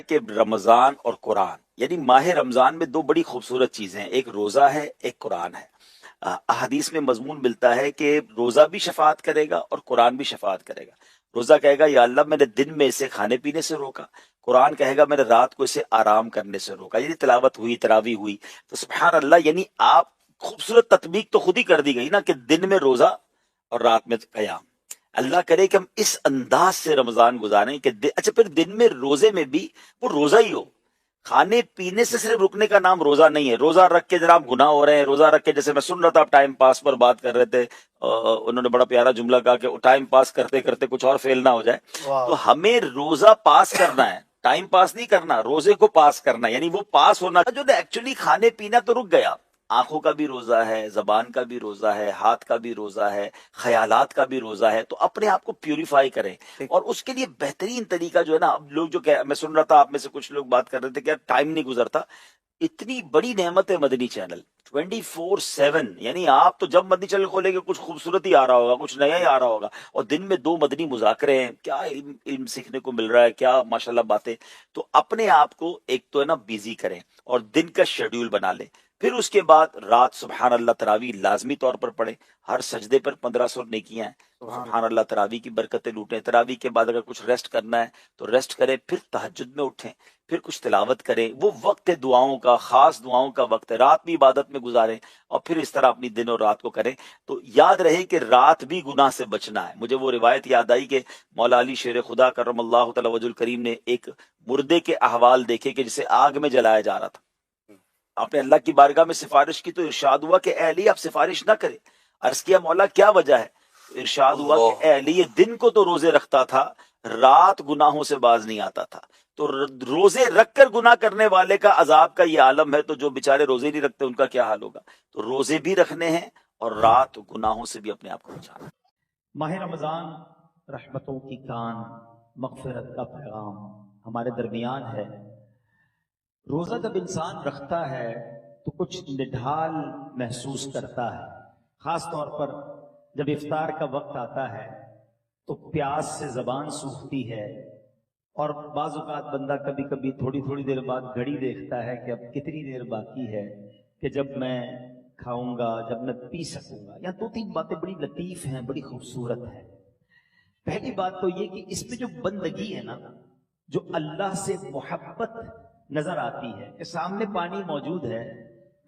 کہ رمضان اور قرآن یعنی ماہ رمضان میں دو بڑی خوبصورت چیزیں ہیں، ایک روزہ ہے ایک قرآن ہے۔ احادیث میں مضمون ملتا ہے کہ روزہ بھی شفاعت کرے گا اور قرآن بھی شفاعت کرے گا۔ روزہ کہے گا یا اللہ میں نے دن میں اسے کھانے پینے سے روکا، قرآن کہے گا میں نے رات کو اسے آرام کرنے سے روکا، یعنی تلاوت ہوئی تراویح ہوئی۔ تو سبحان اللہ، یعنی آپ خوبصورت تطبیق تو خود ہی کر دی گئی نا کہ دن میں روزہ اور رات میں قیام۔ اللہ کرے کہ ہم اس انداز سے رمضان گزاریں کہ اچھا پھر دن میں روزے میں بھی وہ روزہ ہی ہو، کھانے پینے سے صرف رکنے کا نام روزہ نہیں ہے۔ روزہ رکھ کے جناب گناہ ہو رہے ہیں، روزہ رکھ کے جیسے میں سن رہا تھا آپ ٹائم پاس پر بات کر رہے تھے، انہوں نے بڑا پیارا جملہ کہا کہ ٹائم پاس کرتے کرتے کچھ اور فیل نہ ہو جائے۔ تو ہمیں روزہ پاس کرنا ہے، ٹائم پاس نہیں کرنا، روزے کو پاس کرنا، یعنی وہ پاس ہونا جو ایکچولی کھانے پینا تو رک گیا، آنکھوں کا بھی روزہ ہے، زبان کا بھی روزہ ہے، ہاتھ کا بھی روزہ ہے، خیالات کا بھی روزہ ہے۔ تو اپنے آپ کو پیوریفائی کریں، اور اس کے لیے بہترین طریقہ جو ہے نا، اب لوگ جو میں سن رہا تھا آپ میں سے کچھ لوگ بات کر رہے تھے کہ ٹائم نہیں گزرتا۔ اتنی بڑی نعمت ہے مدنی چینل 24/7، یعنی آپ تو جب مدنی چینل کھولیں گے کچھ خوبصورت ہی آ رہا ہوگا، کچھ نیا ہی آ رہا ہوگا، اور دن میں 2 مدنی مذاکرے ہیں، کیا علم سیکھنے کو مل رہا ہے، کیا ماشاءاللہ باتیں۔ تو اپنے آپ کو ایک تو ہے نا بیزی کریں اور دن کا شیڈیول بنا لیں، پھر اس کے بعد رات سبحان اللہ تراویح لازمی طور پر پڑھیں، ہر سجدے پر 1500 نیکیاں ہیں، سبحان اللہ تراویح کی برکتیں لوٹیں۔ تراویح کے بعد اگر کچھ ریسٹ کرنا ہے تو ریسٹ کریں، پھر تہجد میں اٹھیں، پھر کچھ تلاوت کریں، وہ وقت ہے دعاؤں کا، خاص دعاؤں کا وقت ہے، رات بھی عبادت میں گزاریں، اور پھر اس طرح اپنی دن اور رات کو کریں۔ تو یاد رہے کہ رات بھی گناہ سے بچنا ہے۔ مجھے وہ روایت یاد آئی کہ مولا علی شیر خدا کرم اللہ تعالی وجہ الکریم نے ایک مردے کے احوال دیکھے کہ جسے آگ میں جلایا جا رہا تھا۔ آپ نے اللہ کی بارگاہ میں سفارش کی تو ارشاد ہوا کہ اے علی آپ سفارش نہ کریں۔ عرض کیا مولا کیا وجہ ہے؟ ارشاد ہوا کہ اے علی یہ دن کو تو روزے رکھتا تھا، رات گناہوں سے باز نہیں آتا تھا۔ تو روزے رکھ کر گناہ کرنے والے کا عذاب کا یہ عالم ہے، تو جو بیچارے روزے نہیں رکھتے ان کا کیا حال ہوگا؟ تو روزے بھی رکھنے ہیں اور رات گناہوں سے بھی اپنے آپ کو بچانا۔ ماہ رمضان رحمتوں کی کان، مغفرت کا پیغام ہمارے درمیان ہے۔ روزہ جب انسان رکھتا ہے تو کچھ نڈھال محسوس کرتا ہے، خاص طور پر جب افطار کا وقت آتا ہے تو پیاس سے زبان سوکھتی ہے، اور بعض اوقات بندہ کبھی کبھی تھوڑی دیر بعد گھڑی دیکھتا ہے کہ اب کتنی دیر باقی ہے کہ جب میں کھاؤں گا، جب میں پی سکوں گا۔ یہاں 2-3 باتیں بڑی لطیف ہیں، بڑی خوبصورت ہیں۔ پہلی بات تو یہ کہ اس میں جو بندگی ہے نا، جو اللہ سے محبت نظر آتی ہے کہ سامنے پانی موجود ہے،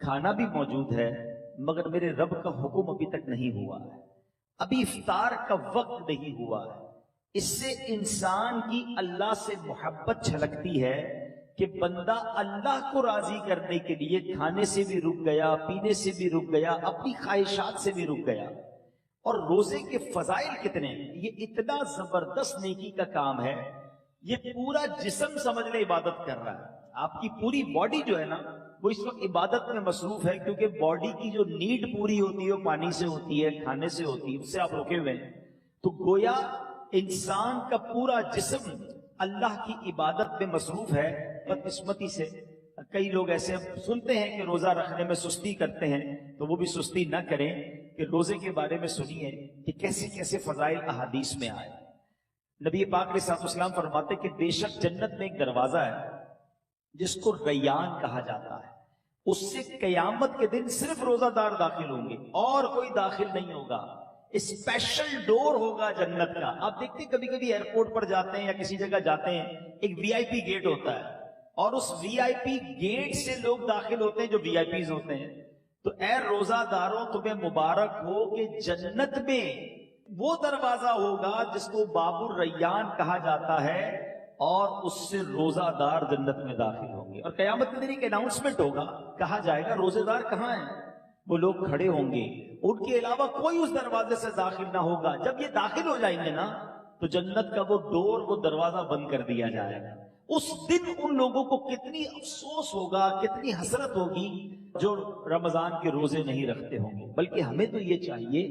کھانا بھی موجود ہے، مگر میرے رب کا حکم ابھی تک نہیں ہوا ہے، ابھی افطار کا وقت نہیں ہوا ہے۔ اس سے انسان کی اللہ سے محبت چھلکتی ہے کہ بندہ اللہ کو راضی کرنے کے لیے کھانے سے بھی رک گیا، پینے سے بھی رک گیا، اپنی خواہشات سے بھی رک گیا۔ اور روزے کے فضائل کتنے ہیں، یہ اتنا زبردست نیکی کا کام ہے، یہ پورا جسم سمجھ لے عبادت کر رہا ہے۔ آپ کی پوری باڈی جو ہے نا وہ اس وقت عبادت میں مصروف ہے، کیونکہ باڈی کی جو نیڈ پوری ہوتی ہے وہ پانی سے ہوتی ہے، کھانے سے ہوتی ہے، اس سے آپ رکے ہوئے ہیں۔ تو گویا انسان کا پورا جسم اللہ کی عبادت میں مصروف ہے۔ بدقسمتی سے کئی لوگ ایسے سنتے ہیں کہ روزہ رکھنے میں سستی کرتے ہیں، تو وہ بھی سستی نہ کریں کہ روزے کے بارے میں سنیے کہ کیسے کیسے فضائل احادیث میں آئے۔ نبی پاک علیہ الصلوۃ والسلام فرماتے کہ بے شک جنت میں ایک دروازہ ہے جس کو ریان کہا جاتا ہے، اس سے قیامت کے دن صرف روزہ دار داخل ہوں گے اور کوئی داخل نہیں ہوگا۔ اسپیشل ڈور ہوگا جنت کا۔ آپ دیکھتے ہیں کبھی کبھی ایئرپورٹ پر جاتے ہیں یا کسی جگہ جاتے ہیں، ایک وی آئی پی گیٹ ہوتا ہے، اور اس وی آئی پی گیٹ سے لوگ داخل ہوتے ہیں جو وی آئی پیز ہوتے ہیں۔ تو اے روزہ داروں تمہیں مبارک ہو کہ جنت میں وہ دروازہ ہوگا جس کو باب الریان کہا جاتا ہے، اور اس سے روزہ دار جنت میں داخل ہوں گے۔ اور قیامت کے دن ایک اناؤنسمنٹ ہوگا، کہا جائے گا روزے دار کہاں ہیں؟ وہ لوگ کھڑے ہوں گے، ان کے علاوہ کوئی اس دروازے سے داخل نہ ہوگا۔ جب یہ داخل ہو جائیں گے نا تو جنت کا وہ ڈور، وہ دروازہ بند کر دیا جائے گا۔ اس دن ان لوگوں کو کتنی افسوس ہوگا، کتنی حسرت ہوگی جو رمضان کے روزے نہیں رکھتے ہوں گے۔ بلکہ ہمیں تو یہ چاہیے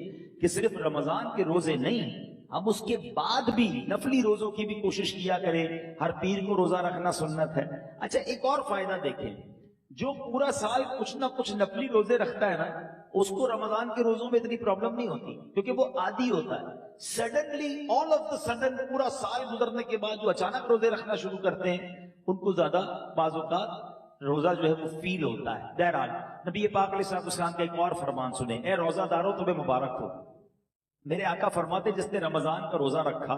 کہ صرف رمضان کے روزے نہیں، ہم اس کے بعد بھی نفلی روزوں کی بھی کوشش کیا کریں۔ ہر پیر کو روزہ رکھنا سنت ہے۔ اچھا ایک اور فائدہ دیکھیں، جو پورا سال کچھ نہ کچھ نفلی روزے رکھتا ہے نا، اس کو رمضان کے روزوں میں اتنی پرابلم نہیں ہوتی کیونکہ وہ عادی ہوتا ہے. Suddenly all of the sudden پورا سال گزرنے کے بعد جو اچانک روزے رکھنا شروع کرتے ہیں ان کو زیادہ بعض اوقات روزہ جو ہے وہ فیل ہوتا ہے. بہرحال نبی پاک علیہ السلام کا ایک اور فرمان سنیں. اے روزہ دارو تمہیں مبارک ہو. میرے آقا فرماتے جس نے رمضان کا روزہ رکھا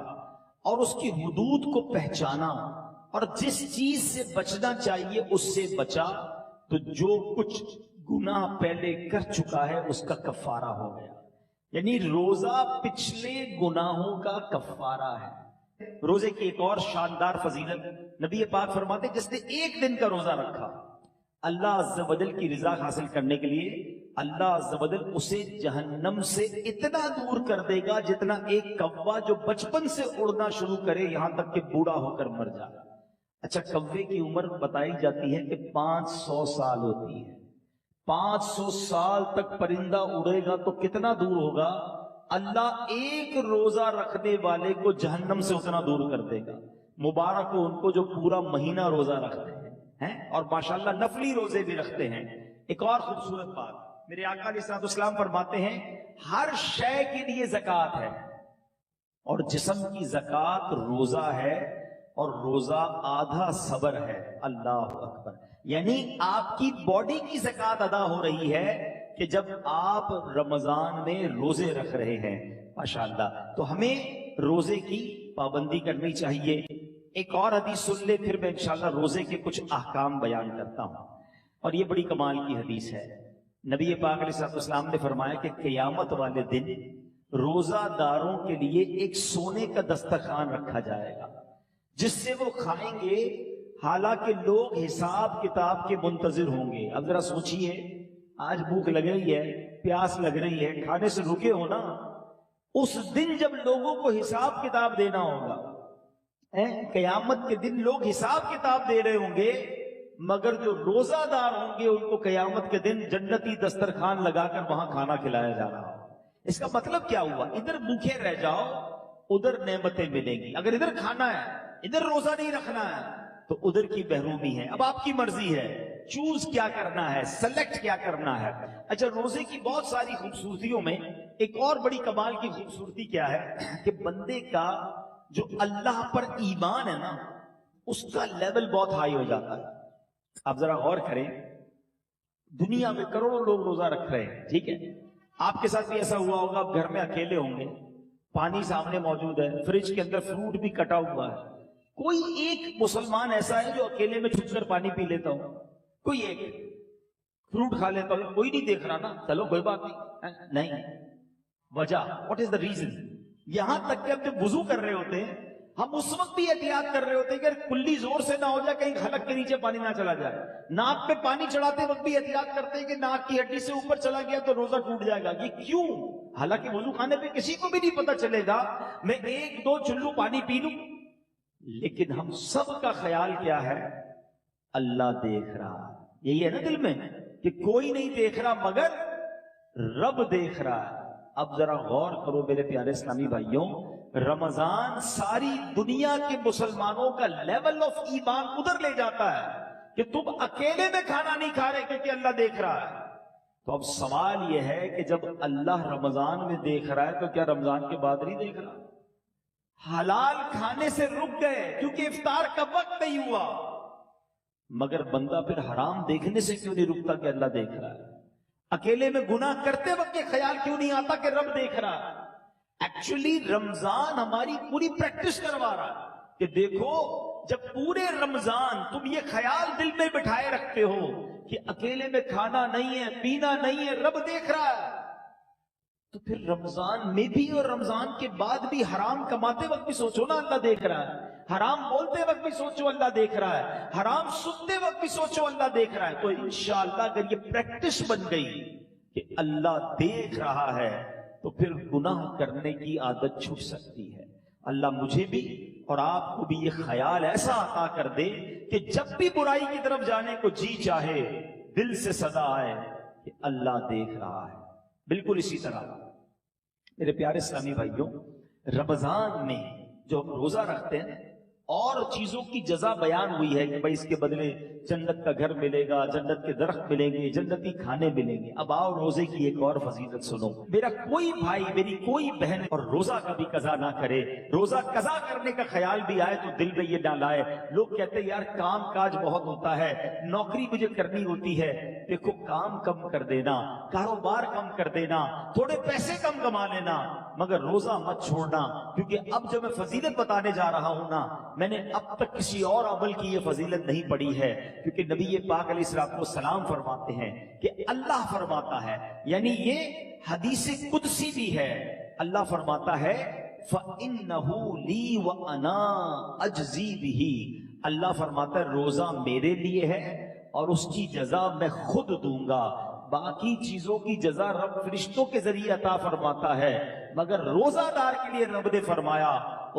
اور اس کی حدود کو پہچانا اور جس چیز سے بچنا چاہیے اس سے بچا تو جو کچھ گناہ پہلے کر چکا ہے اس کا کفارہ ہو گیا. یعنی روزہ پچھلے گناہوں کا کفارہ ہے. روزے کی ایک اور شاندار فضیلت نبی پاک فرماتے جس نے ایک دن کا روزہ رکھا اللہ عز و جل کی رضا حاصل کرنے کے لیے اللہ عز و جل اسے جہنم سے اتنا دور کر دے گا جتنا ایک کوا جو بچپن سے اڑنا شروع کرے یہاں تک کہ بوڑھا ہو کر مر جائے. اچھا کوے کی عمر بتائی جاتی ہے کہ 500 سال ہوتی ہے. 500 سال تک پرندہ اڑے گا تو کتنا دور ہوگا؟ اللہ ایک روزہ رکھنے والے کو جہنم سے اتنا دور کر دے گا. مبارک ہو ان کو جو پورا مہینہ روزہ رکھتے ہیں اور ماشاءاللہ نفلی روزے بھی رکھتے ہیں. ایک اور خوبصورت بات میرے آقا علیہ السلام فرماتے ہیں ہر شے کے لیے زکوٰۃ ہے اور جسم کی زکوٰۃ روزہ ہے اور روزہ آدھا صبر ہے. اللہ اکبر. یعنی آپ کی باڈی کی زکوٰۃ ادا ہو رہی ہے کہ جب آپ رمضان میں روزے رکھ رہے ہیں. ماشاءاللہ. تو ہمیں روزے کی پابندی کرنی چاہیے. ایک اور حدیث سن لے پھر میں انشاءاللہ روزے کے کچھ احکام بیان کرتا ہوں اور یہ بڑی کمال کی حدیث ہے. نبی پاک علیہ السلام نے فرمایا کہ قیامت والے دن روزہ داروں کے لیے ایک سونے کا دسترخوان رکھا جائے گا جس سے وہ کھائیں گے حالانکہ لوگ حساب کتاب کے منتظر ہوں گے. اب ذرا سوچئے آج بھوک لگ رہی ہے پیاس لگ رہی ہے کھانے سے رکے ہو نا. اس دن جب لوگوں کو حساب کتاب دینا ہوگا قیامت کے دن لوگ حساب کتاب دے رہے ہوں گے مگر جو روزہ دار ہوں گے ان کو قیامت کے دن جنتی دسترخوان لگا کر وہاں کھانا کھلایا جا رہا ہو. اس کا مطلب کیا ہوا؟ ادھر بھوکے رہ جاؤ ادھر نعمتیں ملیں گی. اگر ادھر کھانا ہے ادھر روزہ نہیں رکھنا ہے تو ادھر کی محرومی ہے. اب آپ کی مرضی ہے چوز کیا کرنا ہے سلیکٹ کیا کرنا ہے. اچھا روزے کی بہت ساری خوبصورتیوں میں ایک اور بڑی کمال کی خوبصورتی کیا ہے کہ بندے کا جو اللہ پر ایمان ہے نا اس کا لیول بہت ہائی ہو جاتا ہے. آپ ذرا غور کریں دنیا میں کروڑوں لوگ روزہ رکھ رہے ہیں ٹھیک ہے. آپ کے ساتھ بھی ایسا ہوا ہوگا آپ گھر میں اکیلے ہوں گے پانی سامنے موجود ہے فریج کے اندر فروٹ بھی کٹا ہوا ہے. کوئی ایک مسلمان ایسا ہے جو اکیلے میں چھپ کر پانی پی لیتا ہو؟ کوئی ایک فروٹ کھا لیتا ہو؟ کوئی نہیں دیکھ رہا نا چلو کوئی بات نہیں. وجہ واٹ از دا ریزن؟ یہاں تک کہ اب جب وضو کر رہے ہوتے ہیں ہم اس وقت بھی احتیاط کر رہے ہوتے ہیں کہ کلی زور سے نہ ہو جائے کہیں خلق کے نیچے پانی نہ چلا جائے. ناک پہ پانی چڑھاتے وقت بھی احتیاط کرتے ہیں کہ ناک کی ہڈی سے اوپر چلا گیا تو روزہ ٹوٹ جائے گا. یہ کیوں؟ حالانکہ وضو خانے پہ کسی کو بھی نہیں پتا چلے گا میں 1-2 چلو پانی پی لوں لیکن ہم سب کا خیال کیا ہے؟ اللہ دیکھ رہا. یہی ہے نا دل میں کہ کوئی نہیں دیکھ رہا مگر رب دیکھ رہا ہے. اب ذرا غور کرو میرے پیارے اسلامی بھائیوں رمضان ساری دنیا کے مسلمانوں کا لیول آف ایمان ادھر لے جاتا ہے کہ تم اکیلے میں کھانا نہیں کھا رہے کیونکہ اللہ دیکھ رہا ہے. تو اب سوال یہ ہے کہ جب اللہ رمضان میں دیکھ رہا ہے تو کیا رمضان کے بعد نہیں دیکھ رہا؟ حلال کھانے سے رک گئے کیونکہ افطار کا وقت نہیں ہوا مگر بندہ پھر حرام دیکھنے سے کیوں نہیں رکتا کہ اللہ دیکھ رہا ہے؟ اکیلے میں گناہ کرتے وقت یہ خیال کیوں نہیں آتا کہ رب دیکھ رہا ہے؟ ایکچولی رمضان ہماری پوری پریکٹس کروا رہا ہے کہ دیکھو جب پورے رمضان تم یہ خیال دل میں بٹھائے رکھتے ہو کہ اکیلے میں کھانا نہیں ہے پینا نہیں ہے رب دیکھ رہا ہے تو پھر رمضان میں بھی اور رمضان کے بعد بھی حرام کماتے وقت بھی سوچو نا اللہ دیکھ رہا ہے. حرام بولتے وقت بھی سوچو اللہ دیکھ رہا ہے. حرام سنتے وقت بھی سوچو اللہ دیکھ رہا ہے. تو انشاءاللہ اگر یہ پریکٹس بن گئی کہ اللہ دیکھ رہا ہے تو پھر گناہ کرنے کی عادت چھوٹ سکتی ہے. اللہ مجھے بھی اور آپ کو بھی یہ خیال ایسا عطا کر دے کہ جب بھی برائی کی طرف جانے کو جی چاہے دل سے صدا آئے کہ اللہ دیکھ رہا ہے. بالکل اسی طرح میرے پیارے اسلامی بھائیوں رمضان میں جو روزہ رکھتے ہیں اور چیزوں کی جزا بیان ہوئی ہے کہ بھائی اس کے بدلے جنت کا گھر ملے گا، جنت کے درخت ملیں گے، جنتی کھانے ملیں گے۔ اب آؤ روزے کی ایک اور فضیلت سنو۔ میرا کوئی بھائی، میری کوئی بہن اور روزہ کبھی قضا نہ کرے۔ روزہ قضا کرنے کا خیال بھی آئے تو دل میں یہ نہ لائے۔ لوگ کہتے ہیں یار کام کاج بہت ہوتا ہے، نوکری مجھے کرنی ہوتی ہے۔ دیکھو کام کم کر دینا، کاروبار کم کر دینا، تھوڑے پیسے کم کما لینا، مگر روزہ مت چھوڑنا، کیونکہ اب جو میں فضیلت بتانے جا رہا ہوں نا، میں نے اب تک کسی اور عمل کی یہ فضیلت نہیں پڑھی ہے، کیونکہ نبی پاک علیہ الصلوۃ والسلام فرماتے ہیں کہ اللہ فرماتا ہے، یعنی یہ حدیث قدسی بھی ہے، اللہ فرماتا ہے فَإِنَّهُ لِي وَأَنَا أَجْزِي بِهِ، اللہ فرماتا ہے روزہ میرے لیے ہے اور اس کی جزا میں خود دوں گا۔ باقی چیزوں کی جزا رب فرشتوں کے ذریعے عطا فرماتا ہے، مگر روزہ دار کے لیے رب نے فرمایا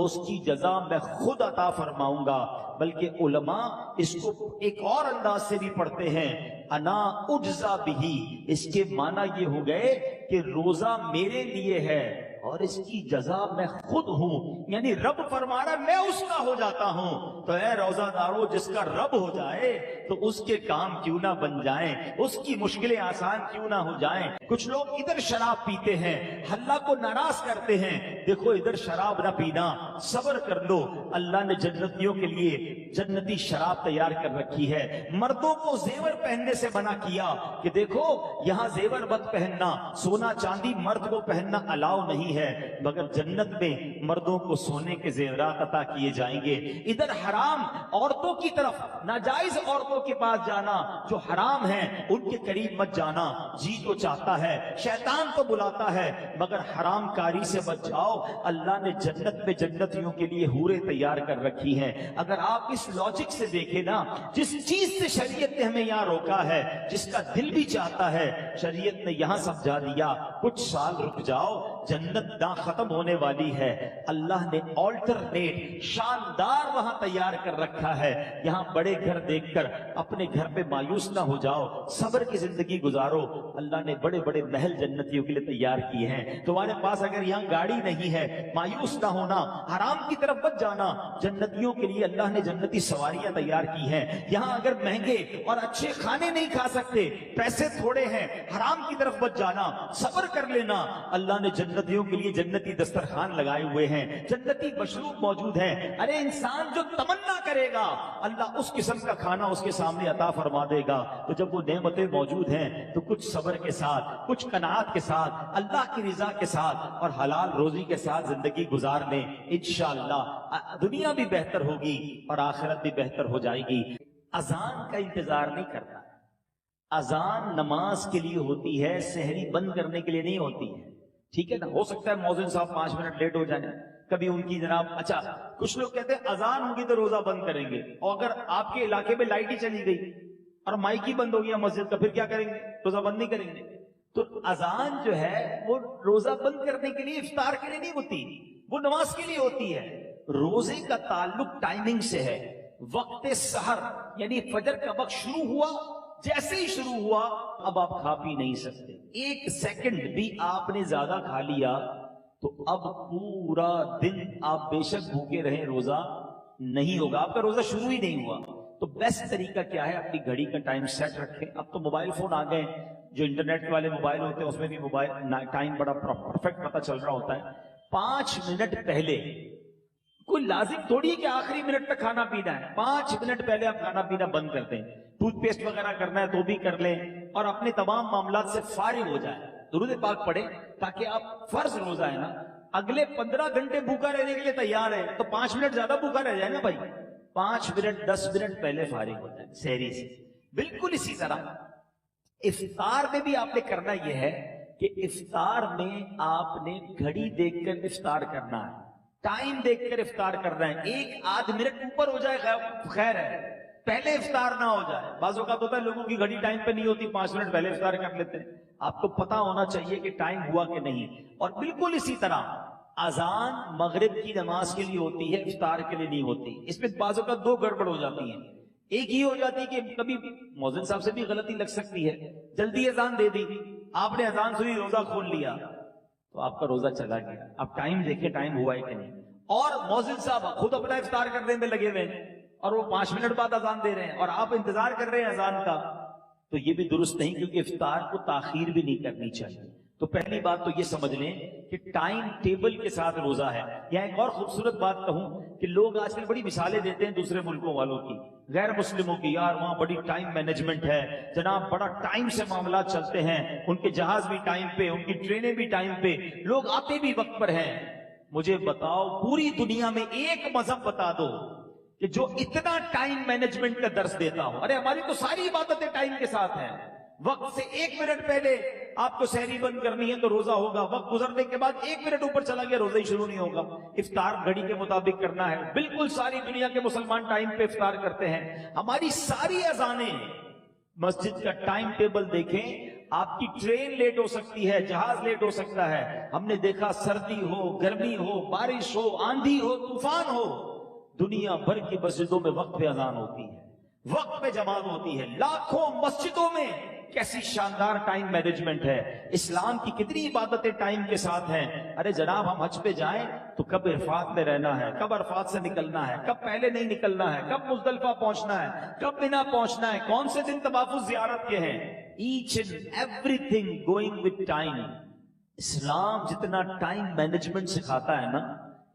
اس کی جزا میں خود عطا فرماؤں گا۔ بلکہ علماء اس کو ایک اور انداز سے بھی پڑھتے ہیں، انا اجزا بہی، اس کے معنی یہ ہو گئے کہ روزہ میرے لیے ہے اور اس کی جزا میں خود ہوں، یعنی رب فرما رہا میں اس کا ہو جاتا ہوں۔ تو اے روزہ دارو، جس کا رب ہو جائے تو اس کے کام کیوں نہ بن جائیں، اس کی مشکلیں آسان کیوں نہ ہو جائیں۔ کچھ لوگ ادھر شراب پیتے ہیں، اللہ کو ناراض کرتے ہیں، دیکھو ادھر شراب نہ پینا، صبر کر لو، اللہ نے جنتیوں کے لیے جنتی شراب تیار کر رکھی ہے۔ مردوں کو زیور پہننے سے منع کیا کہ دیکھو یہاں زیور مت پہننا، سونا چاندی مرد کو پہننا الاؤ نہیں ہے، مگر جنت میں مردوں کو سونے کے زیورات عطا کیے جائیں گے۔ ادھر حرام عورتوں کی طرف، ناجائز عورتوں کے پاس جانا، جو حرام ہیں ان کے قریب مت جانا، جی تو چاہتا ہے، شیطان تو بلاتا ہے، مگر حرام کاری سے بچ جاؤ۔ اللہ نے جنت میں جنتیوں کے لیے حوریں تیار کر رکھی ہیں۔ اگر آپ اس لاجک سے دیکھیں نا، جس چیز سے شریعت نے ہمیں یہاں روکا ہے، جس کا دل بھی چاہتا ہے، شریعت نے یہاں سمجھا دیا کچھ سال رک جاؤ، جنت نہ ختم ہونے والی ہے۔ اللہ نے آلٹرنیٹ شاندار وہاں تیار کر رکھا ہے۔ یہاں بڑے گھر دیکھ کر اپنے گھر پہ مایوس نہ ہو جاؤ، صبر کی زندگی گزارو۔ اللہ نے بڑے بڑے محل جنتیوں کے لیے تیار کیے ہیں۔ تمہارے پاس اگر یہاں گاڑی نہیں ہے، مایوس نہ ہونا، حرام کی طرف مت جانا، جنتیوں کے لیے اللہ نے جنتی سواریاں تیار کی ہیں۔ یہاں اگر مہنگے اور اچھے کھانے نہیں کھا سکتے، پیسے تھوڑے ہیں، حرام کی طرف مت جانا، صبر کر لینا، اللہ نے جنتیوں کے لیے جنتی دسترخوان لگائے ہوئے ہیں، جنتی مشروب موجود ہیں۔ ارے انسان جو تمنا کرے گا اللہ اس قسم کا کھانا اس کے سامنے عطا فرما دے گا۔ تو جب وہ نعمتیں موجود ہیں تو کچھ صبر کے ساتھ، کچھ قناعت کے ساتھ، اللہ کی رضا کے ساتھ اور حلال روزی کے ساتھ زندگی گزار لیں، انشاءاللہ دنیا بھی بہتر ہوگی اور آخرت بھی بہتر ہو جائے گی۔ اذان کا انتظار نہیں کرنا، اذان نماز کے لیے ہوتی ہے، سحری بند کرنے کے لیے نہیں ہوتی ہے، ٹھیک ہے نا؟ ہو سکتا ہے مؤذن صاحب 5 منٹ لیٹ ہو جائیں، کبھی ان کی جناب اچھا کچھ لوگ کہتے ہیں اذان ہوگی تو روزہ بند کریں گے، اور اگر آپ کے علاقے میں لائٹ ہی چلی گئی اور مائک ہی بند ہو گیا مسجد کا، پھر کیا کریں گے؟ روزہ بند نہیں کریں گے۔ تو اذان جو ہے وہ روزہ بند کرنے کے لیے، افطار کے لیے نہیں ہوتی، وہ نماز کے لیے ہوتی ہے۔ روزے کا تعلق ٹائمنگ سے ہے، وقت سحر یعنی فجر کا وقت شروع ہوا، جیسے ہی شروع ہوا اب آپ کھا پی نہیں سکتے، 1 سیکنڈ بھی آپ نے زیادہ کھا لیا تو اب پورا دن آپ بے شک بھوکے رہیں روزہ نہیں ہوگا، آپ کا روزہ شروع ہی نہیں ہوا۔ تو بیسٹ طریقہ کیا ہے؟ اپنی گھڑی کا ٹائم سیٹ رکھیں۔ اب تو موبائل فون آ گئے، جو انٹرنیٹ والے موبائل ہوتے ہیں اس میں بھی موبائل ٹائم بڑا پرفیکٹ پتہ چل رہا ہوتا ہے۔ 5 منٹ پہلے، کوئی لازم تھوڑی ہے کہ آخری منٹ تک کھانا پینا ہے، 5 منٹ پہلے آپ کھانا پینا بند کر دیں، ٹوتھ پیسٹ وغیرہ کرنا ہے تو بھی کر لیں، اور اپنے تمام معاملات سے فارغ ہو جائیں، درود پاک پڑھیں، تاکہ آپ فرض روزہ ہے نا، اگلے 15 گھنٹے بھوکا رہنے کے لیے تیار ہے تو 5 منٹ زیادہ بھوکا رہ جائے نا بھائی، 5 منٹ 10 منٹ پہلے فارغ ہو جائے سحری سے۔ بالکل اسی طرح افطار میں بھی آپ نے کرنا یہ ہے کہ افطار میں آپ نے گھڑی دیکھ کر افطار کرنا ہے، ٹائم دیکھ کر افطار کرنا ہے، 1 آدھ منٹ اوپر ہو جائے خیر ہے، پہلے افطار نہ ہو جائے۔ بعض اوقات ہوتا ہے لوگوں کی گھڑی ٹائم پہ نہیں ہوتی، 5 منٹ پہلے افطار کر لیتے ہیں۔ آپ کو پتا ہونا چاہیے کہ ٹائم ہوا کہ نہیں۔ اور بالکل اسی طرح اذان مغرب کی نماز کے لیے ہوتی ہے، افطار کے لیے نہیں ہوتی۔ اس میں بعض اوقات 2 گڑبڑ ہو جاتی ہیں، ایک ہی ہو جاتی ہے کہ کبھی مؤذن صاحب سے بھی غلطی لگ سکتی ہے، جلدی اذان دے دی، آپ نے اذان سنی روزہ کھول لیا تو آپ کا روزہ چلا گیا۔ اب ٹائم دیکھیں ٹائم ہوا ہے کہ نہیں۔ اور مؤذن صاحب خود اپنا افطار کرنے میں لگے ہوئے ہیں اور وہ 5 منٹ بعد اذان دے رہے ہیں اور آپ انتظار کر رہے ہیں اذان کا، تو یہ بھی درست نہیں، کیونکہ افطار کو تاخیر بھی نہیں کرنی چاہیے۔ تو پہلی بات تو یہ سمجھ لیں کہ ٹائم ٹیبل کے ساتھ روزہ ہے۔ یہاں ایک اور خوبصورت بات کہوں کہ لوگ آج کل بڑی مثالیں دیتے ہیں دوسرے ملکوں والوں کی، غیر مسلموں کی، یار وہاں بڑی ٹائم مینجمنٹ ہے جناب، بڑا ٹائم سے معاملات چلتے ہیں، ان کے جہاز بھی ٹائم پہ، ان کی ٹرینیں بھی ٹائم پہ، لوگ آتے بھی وقت پر ہیں۔ مجھے بتاؤ پوری دنیا میں ایک مذہب بتا دو کہ جو اتنا ٹائم مینجمنٹ کا درس دیتا ہو۔ ارے ہماری تو ساری عبادتیں ٹائم کے ساتھ ہیں، وقت سے 1 منٹ پہلے آپ کو سحری بند کرنی ہے تو روزہ ہوگا، وقت گزرنے کے بعد 1 منٹ اوپر چلا گیا روزہ ہی شروع نہیں ہوگا، افطار گھڑی کے مطابق کرنا ہے۔ بالکل ساری دنیا کے مسلمان ٹائم پہ افطار کرتے ہیں۔ ہماری ساری اذانیں، مسجد کا ٹائم ٹیبل دیکھیں، آپ کی ٹرین لیٹ ہو سکتی ہے، جہاز لیٹ ہو سکتا ہے۔ ہم نے دیکھا سردی ہو، گرمی ہو، بارش ہو، آندھی ہو، طوفان ہو، دنیا بھر کی مسجدوں میں وقت پہ اذان ہوتی ہے، وقت پہ جماعت ہوتی ہے، لاکھوں مسجدوں میں۔ کیسی شاندار ٹائم مینجمنٹ ہے، اسلام کی کتنی عبادتیں ٹائم کے ساتھ ہیں۔ ارے جناب ہم حج پہ جائیں تو کب عرفات میں رہنا ہے، کب عرفات سے نکلنا ہے، کب پہلے نہیں نکلنا ہے، کب مزدلفہ پہنچنا ہے، کب مینا پہنچنا ہے، کون سے دن طواف زیارت کے ہیں، each and everything going with time. اسلام جتنا ٹائم مینجمنٹ سکھاتا ہے نا،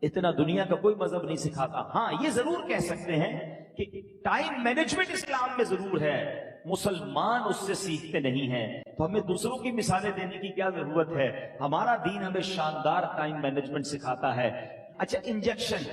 اتنا دنیا کا کوئی مذہب نہیں سکھاتا۔ ہاں یہ ضرور کہہ سکتے ہیں کہ ٹائم مینجمنٹ اسلام میں ضرور ہے، مسلمان اس سے سیکھتے نہیں ہیں، تو ہمیں دوسروں کی مثالیں دینے کی کیا ضرورت ہے؟ ہمارا دین ہمیں شاندار ٹائم مینجمنٹ سکھاتا ہے۔ اچھا انجیکشن،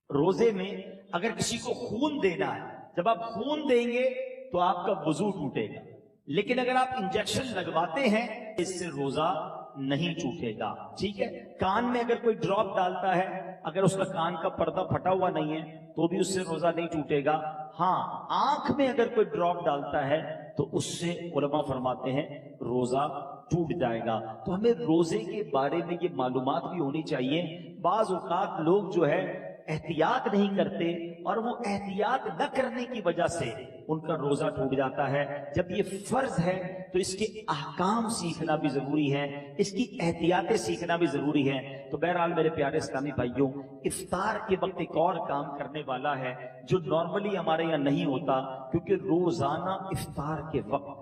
روزے میں اگر کسی کو خون دینا ہے، جب آپ خون دیں گے تو آپ کا وضو ٹوٹے گا، لیکن اگر آپ انجیکشن لگواتے ہیں اس سے روزہ نہیں ٹوٹے گا، ٹھیک ہے؟ کان میں اگر کوئی ڈراپ ڈالتا ہے، اگر اس کا کان کا پردہ پھٹا ہوا نہیں ہے تو بھی اس سے روزہ نہیں ٹوٹے گا۔ ہاں آنکھ میں اگر کوئی ڈراپ ڈالتا ہے تو اس سے علماء فرماتے ہیں روزہ ٹوٹ جائے گا۔ تو ہمیں روزے کے بارے میں یہ معلومات بھی ہونی چاہیے۔ بعض اوقات لوگ جو ہے احتیاط نہیں کرتے اور وہ احتیاط نہ کرنے کی وجہ سے ان کا روزہ ٹوٹ جاتا ہے۔ جب یہ فرض ہے تو اس کے احکام سیکھنا بھی ضروری ہے، اس کی احتیاطیں سیکھنا بھی ضروری ہے۔ تو بہرحال میرے پیارے اسلامی بھائیوں، افطار کے وقت ایک اور کام کرنے والا ہے جو نارملی ہمارے یہاں نہیں ہوتا، کیونکہ روزانہ افطار کے وقت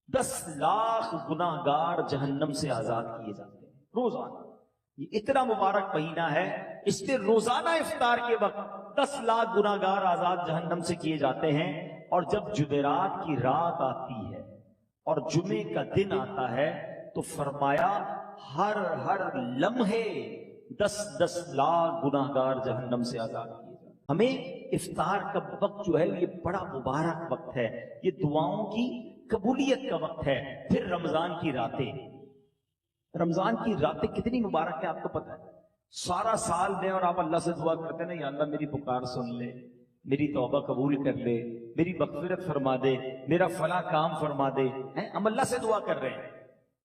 10 لاکھ گناہ گار جہنم سے آزاد کیے جاتے ہیں روزانہ۔ یہ اتنا مبارک مہینہ ہے، اس کے روزانہ افطار کے وقت 10 لاکھ گناہ گار آزاد جہنم سے کیے جاتے ہیں۔ اور جب جمعرات کی رات آتی ہے اور جمعے کا دن آتا ہے تو فرمایا ہر لمحے 10 لاکھ گناہ گار جہنم سے آزاد کیے جاتے ہیں۔ ہمیں افطار کا وقت جو ہے یہ بڑا مبارک وقت ہے، یہ دعاؤں کی قبولیت کا وقت ہے۔ پھر رمضان کی راتیں، رمضان کی راتیں کتنی مبارک ہیں آپ کو پتہ ہے؟ سارا سال میں اور آپ اللہ سے دعا کرتے ہیں نا، یا اللہ میری پکار سن لے، میری توبہ قبول کر لے، میری مغفرت فرما دے، میرا فلاں کام فرما دے، ہم اللہ سے دعا کر رہے ہیں۔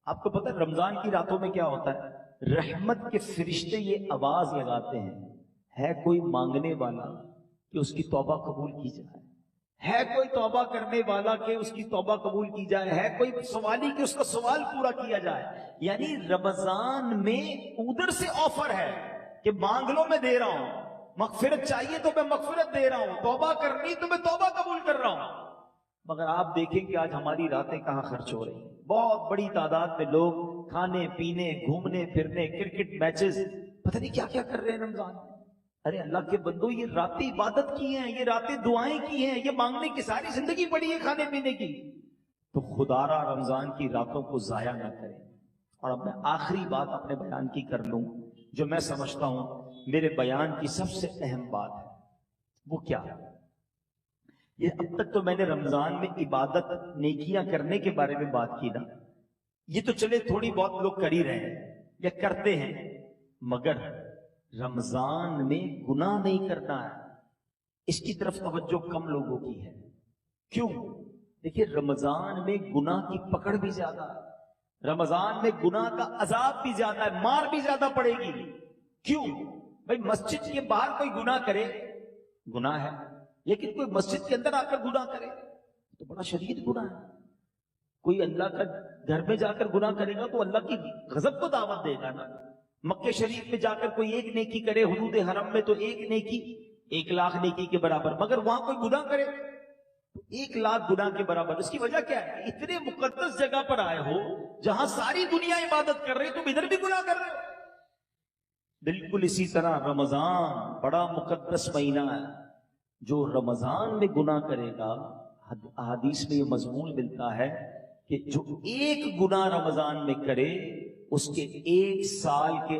آپ کو پتہ ہے رمضان کی راتوں میں کیا ہوتا ہے؟ رحمت کے فرشتے یہ آواز لگاتے ہیں، ہے کوئی مانگنے والا کہ اس کی توبہ قبول کی جائے، ہے کوئی توبہ کرنے والا کہ اس کی توبہ قبول کی جائے، ہے کوئی سوالی کہ اس کا سوال پورا کیا جائے۔ یعنی رمضان میں ادھر سے آفر ہے کہ مانگ لو میں دے رہا ہوں، مغفرت چاہیے تو میں مغفرت دے رہا ہوں، توبہ کرنی تو میں توبہ قبول کر رہا ہوں۔ مگر آپ دیکھیں کہ آج ہماری راتیں کہاں خرچ ہو رہی ہیں۔ بہت بڑی تعداد میں لوگ کھانے پینے، گھومنے پھرنے، کرکٹ میچز، پتہ نہیں کیا کیا کر رہے ہیں رمضان میں۔ ارے اللہ کے بندو، یہ راتیں عبادت کی ہیں، یہ راتیں دعائیں کی ہیں، یہ مانگنے کی ساری زندگی پڑی ہے کھانے پینے کی۔ تو خدا را رمضان کی راتوں کو ضائع نہ کریں۔ اور اب میں آخری بات اپنے بیان کی کر لوں جو میں سمجھتا ہوں میرے بیان کی سب سے اہم بات ہے، وہ کیا ہے؟ یہ اب تک تو میں نے رمضان میں عبادت نیکیاں کرنے کے بارے میں بات کی نا، یہ تو چلے تھوڑی بہت لوگ کر ہی رہے ہیں یا کرتے ہیں، مگر رمضان میں گناہ نہیں کرنا ہے، اس کی طرف توجہ کم لوگوں کی ہے۔ کیوں؟ دیکھیے رمضان میں گناہ کی پکڑ بھی زیادہ ہے، رمضان میں گناہ کا عذاب بھی زیادہ ہے، مار بھی زیادہ پڑے گی۔ کیوں؟ بھائی مسجد کے باہر کوئی گناہ کرے گناہ ہے، لیکن کوئی مسجد کے اندر آ کر گناہ کرے تو بڑا شدید گناہ ہے۔ کوئی اللہ کا گھر میں جا کر گناہ کرے گا تو اللہ کی غضب کو دعوت دے گا نا، مکہ شریف میں جا کر کوئی ایک نیکی کرے، حدود حرم میں تو ایک نیکی 1,00,000 نیکی کے برابر، مگر وہاں کوئی گناہ کرے تو 1,00,000 گناہ کے برابر۔ اس کی وجہ کیا ہے؟ اتنے مقدس جگہ پر آئے ہو جہاں ساری دنیا عبادت کر رہی، تم ادھر بھی گناہ کر رہے ہو۔ بالکل اسی طرح رمضان بڑا مقدس مہینہ ہے، جو رمضان میں گناہ کرے گا، احادیث میں یہ مضمون ملتا ہے کہ جو ایک گناہ رمضان میں کرے اس کے 1 سال کے